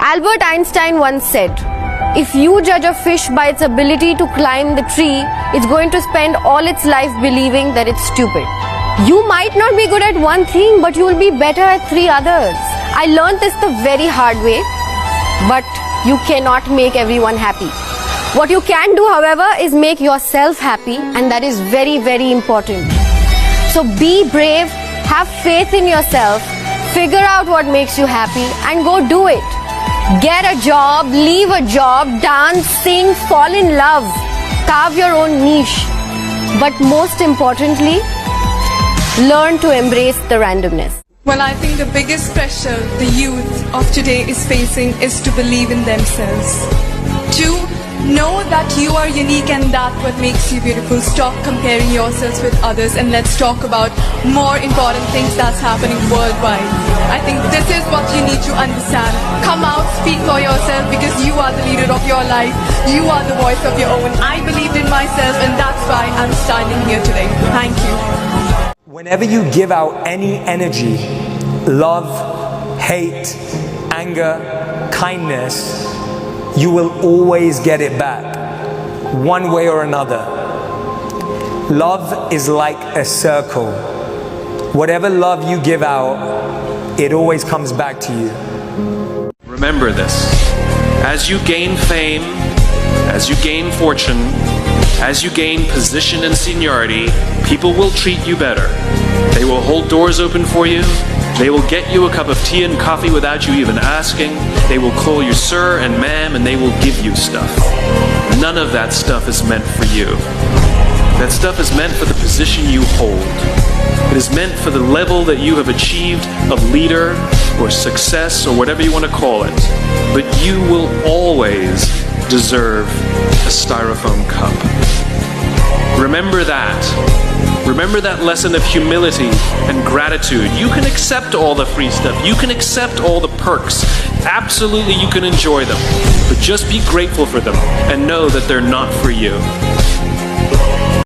Albert Einstein once said, if you judge a fish by its ability to climb the tree, it's going to spend all its life believing that it's stupid. You might not be good at one thing, but you will be better at three others. I learned this the very hard way, but you cannot make everyone happy. What you can do, however, is make yourself happy, and that is very, very important. So be brave, have faith in yourself, figure out what makes you happy, and go do it. Get a job, leave a job, dance, sing, fall in love, carve your own niche. But most importantly, learn to embrace the randomness. Well, I think the biggest pressure the youth of today is facing is to believe in themselves. To know that you are unique and that what makes you beautiful. Stop comparing yourselves with others and let's talk about more important things that's happening worldwide. I think this is what you need to understand. Come out, speak for yourself because you are the leader of your life. You are the voice of your own. I believed in myself and that's why I'm standing here today. Thank you. Whenever you give out any energy, love, hate, anger, kindness, you will always get it back, one way or another. Love is like a circle. Whatever love you give out, it always comes back to you. Remember this. As you gain fame, as you gain fortune, as you gain position and seniority, people will treat you better. They will hold doors open for you. They will get you a cup of tea and coffee without you even asking. They will call you sir and ma'am, and they will give you stuff. None of that stuff is meant for you. That stuff is meant for the position you hold. It is meant for the level that you have achieved of leader or success or whatever you want to call it. But you will always deserve a styrofoam cup. Remember that. Remember that lesson of humility and gratitude. You can accept all the free stuff. You can accept all the perks. Absolutely, you can enjoy them. But just be grateful for them and know that they're not for you.